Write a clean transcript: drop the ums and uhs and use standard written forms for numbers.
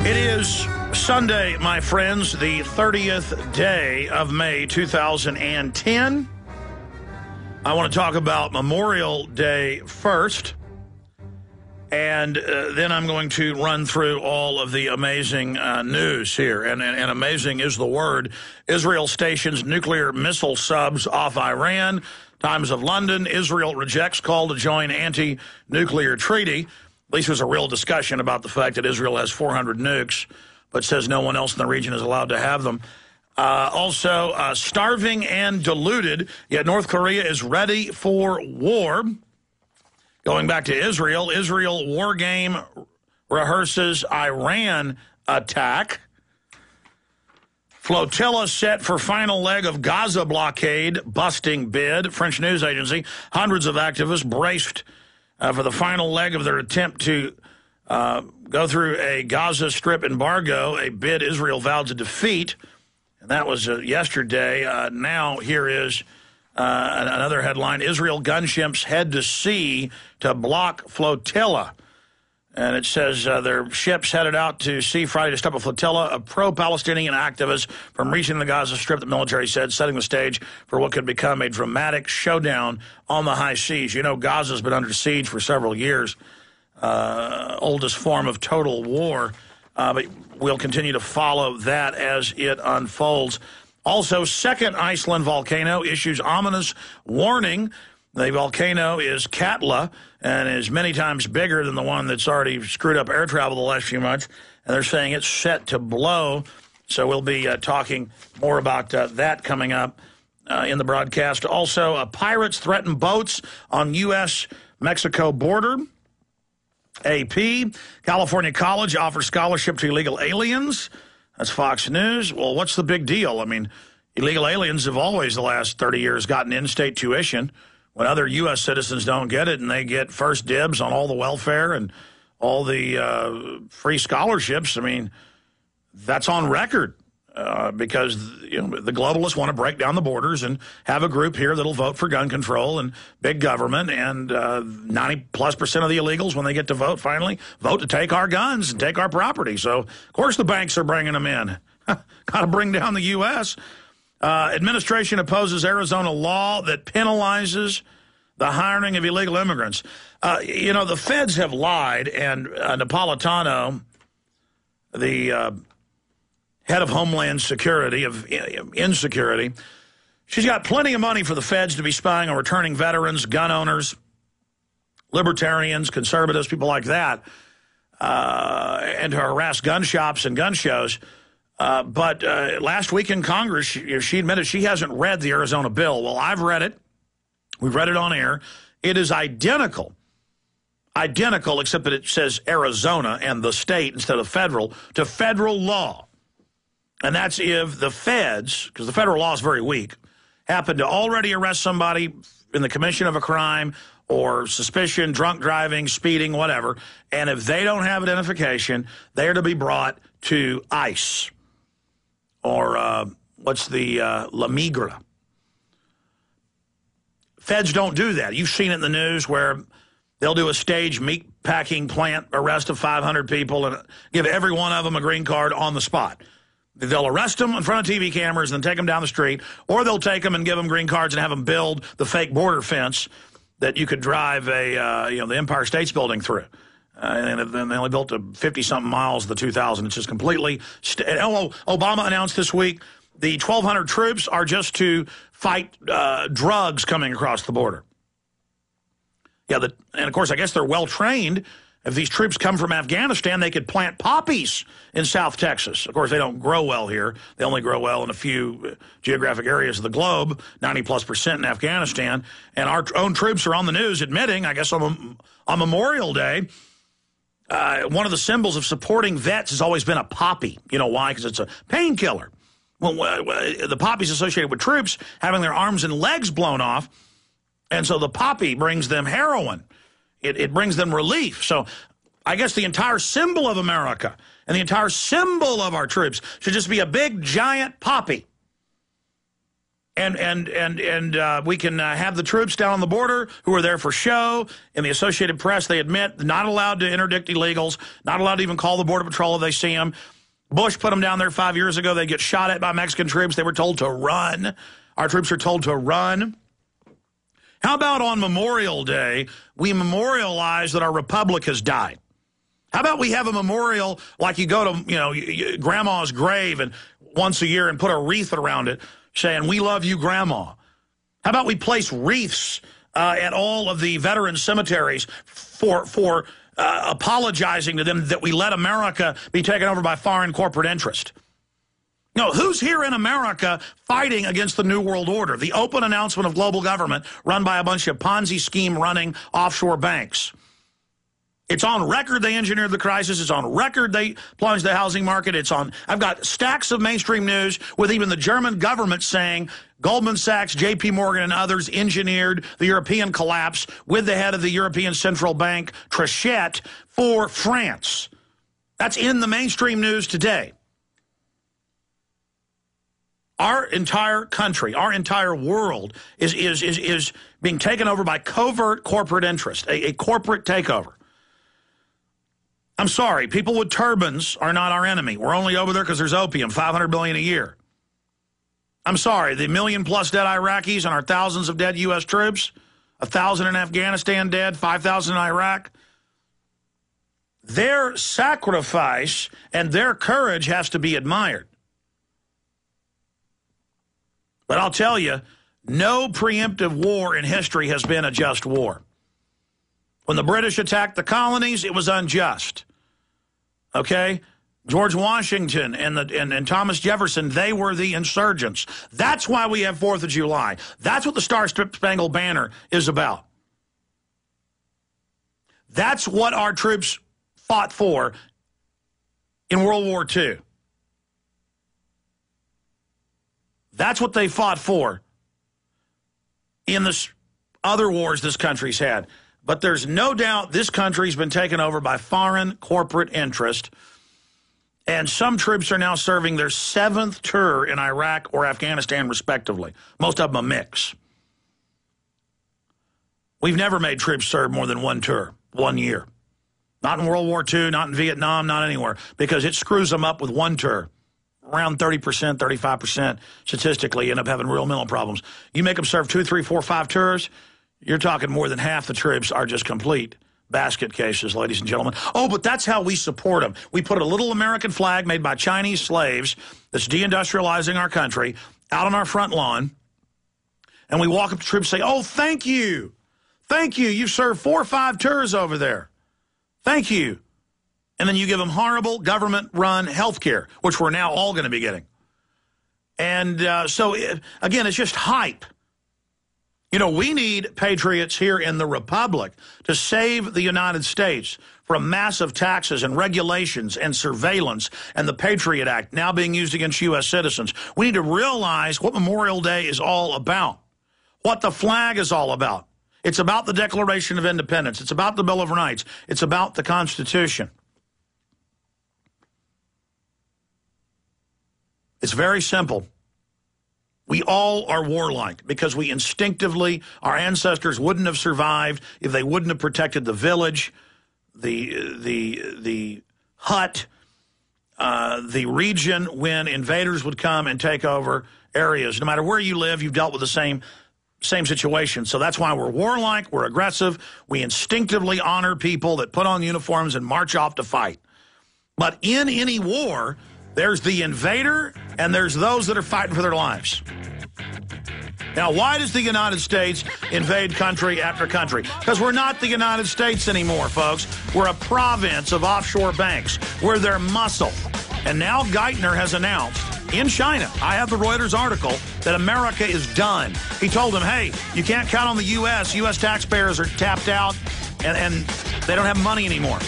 It is Sunday, my friends, the 30th day of May 2010. I want to talk about Memorial Day first, and then I'm going to run through all of the amazing news here. And amazing is the word. Israel stations nuclear missile subs off Iran. Times of London. Israel rejects call to join anti-nuclear treaty. At least there's a real discussion about the fact that Israel has 400 nukes, but says no one else in the region is allowed to have them. Also, starving and deluded, yet North Korea is ready for war. Going back to Israel, Israel war game rehearses Iran attack. Flotilla set for final leg of Gaza blockade, busting bid. French news agency, hundreds of activists braced for the final leg of their attempt to go through a Gaza Strip embargo, a bid Israel vowed to defeat. And that was yesterday. Now here is another headline. Israel gunships head to sea to block flotilla. And it says their ships headed out to sea Friday to stop a flotilla of pro-Palestinian activists from reaching the Gaza Strip, the military said, setting the stage for what could become a dramatic showdown on the high seas. You know, Gaza's been under siege for several years, oldest form of total war, but we'll continue to follow that as it unfolds. Also, second Iceland volcano issues ominous warning. The volcano is Katla and is many times bigger than the one that's already screwed up air travel the last few months. And they're saying it's set to blow. So we'll be talking more about that coming up in the broadcast. Also, pirates threaten boats on U.S.-Mexico border. AP, California college offers scholarship to illegal aliens. That's Fox News. Well, what's the big deal? I mean, illegal aliens have always, the last 30 years, gotten in-state tuition when other U.S. citizens don't get it, and they get first dibs on all the welfare and all the free scholarships. I mean, that's on record because the globalists want to break down the borders and have a group here that'll vote for gun control and big government, and 90+% of the illegals, when they get to vote, finally vote to take our guns and take our property. So, of course, the banks are bringing them in. Got to bring down the U.S. Administration opposes Arizona law that penalizes the hiring of illegal immigrants. The feds have lied, and Napolitano, the head of Homeland Security, of insecurity, she's got plenty of money for the feds to be spying on returning veterans, gun owners, libertarians, conservatives, people like that, and to harass gun shops and gun shows. But last week in Congress, she admitted she hasn't read the Arizona bill. Well, I've read it. We've read it on air. It is identical, except that it says Arizona and the state instead of federal, to federal law. And that's if the feds, because the federal law is very weak, happen to already arrest somebody in the commission of a crime or suspicion, drunk driving, speeding, whatever, and if they don't have identification, they are to be brought to ICE. Or what's the La Migra. Feds don't do that. You've seen it in the news where they'll do a staged meat-packing plant arrest of 500 people and give every one of them a green card on the spot. They'll arrest them in front of TV cameras and then take them down the street, or they'll take them and give them green cards and have them build the fake border fence that you could drive the Empire State's Building through. And then they only built 50-something miles of the 2,000. It's just completely... Obama announced this week the 1,200 troops are just to fight drugs coming across the border. Yeah, and of course, I guess they're well-trained. If these troops come from Afghanistan, they could plant poppies in South Texas. Of course, they don't grow well here. They only grow well in a few geographic areas of the globe, 90+% in Afghanistan. And our own troops are on the news admitting, I guess on Memorial Day, one of the symbols of supporting vets has always been a poppy. You know why? Because it's a painkiller. Well, the poppy's associated with troops having their arms and legs blown off, and so the poppy brings them heroin. It brings them relief. So I guess the entire symbol of America and the entire symbol of our troops should just be a big, giant poppy. And we can have the troops down on the border who are there for show. In the Associated Press, they admit not allowed to interdict illegals, not allowed to even call the Border Patrol if they see them. Bush put them down there 5 years ago. They get shot at by Mexican troops. They were told to run. Our troops are told to run. How about on Memorial Day, we memorialize that our republic has died? How about we have a memorial like you go to, grandma's grave and once a year and put a wreath around it saying, "We love you, Grandma." How about we place wreaths at all of the veteran cemeteries for apologizing to them that we let America be taken over by foreign corporate interest? No, who's here in America fighting against the New World Order, the open announcement of global government run by a bunch of Ponzi scheme-running offshore banks? It's on record they engineered the crisis. It's on record they plunged the housing market. I've got stacks of mainstream news with even the German government saying Goldman Sachs, JP Morgan, and others engineered the European collapse with the head of the European Central Bank, Trichet, for France. That's in the mainstream news today. Our entire country, our entire world is being taken over by covert corporate interest, a corporate takeover. I'm sorry, people with turbans are not our enemy. We're only over there because there's opium, $500 billion a year. I'm sorry, the million-plus dead Iraqis and our thousands of dead U.S. troops, 1,000 in Afghanistan dead, 5,000 in Iraq. Their sacrifice and their courage has to be admired. But I'll tell you, no preemptive war in history has been a just war. When the British attacked the colonies, it was unjust. Okay? George Washington and Thomas Jefferson, they were the insurgents. That's why we have 4th of July. That's what the Star-Spangled Banner is about. That's what our troops fought for in World War II. That's what they fought for in the other wars this country's had. But there's no doubt this country's been taken over by foreign corporate interest, and some troops are now serving their 7th tour in Iraq or Afghanistan, respectively. Most of them a mix. We've never made troops serve more than 1 tour, 1 year. Not in World War II, not in Vietnam, not anywhere, because it screws them up with 1 tour. Around 30%, 35% statistically end up having real mental problems. You make them serve 2, 3, 4, 5 tours, you're talking more than half the troops are just complete basket cases, ladies and gentlemen. Oh, but that's how we support them. We put a little American flag made by Chinese slaves that's deindustrializing our country out on our front lawn, and we walk up to troops and say, "Oh, thank you. Thank you. You've served 4 or 5 tours over there. Thank you." And then you give them horrible government-run health care, which we're now all going to be getting. And again, it's just hype. You know, we need patriots here in the Republic to save the United States from massive taxes and regulations and surveillance and the Patriot Act now being used against U.S. citizens. We need to realize what Memorial Day is all about, what the flag is all about. It's about the Declaration of Independence. It's about the Bill of Rights. It's about the Constitution. It's very simple. We all are warlike because we instinctively, our ancestors wouldn't have survived if they wouldn't have protected the village, the hut, the region when invaders would come and take over areas. No matter where you live, you've dealt with the same situation. So that's why we're warlike, we're aggressive, we instinctively honor people that put on uniforms and march off to fight. But in any war, there's the invader, and there's those that are fighting for their lives. Now, why does the United States invade country after country? Because we're not the United States anymore, folks. We're a province of offshore banks. We're their muscle. And now Geithner has announced in China, I have the Reuters article, that America is done. He told them, hey, you can't count on the U.S. U.S. taxpayers are tapped out, and they don't have money anymore.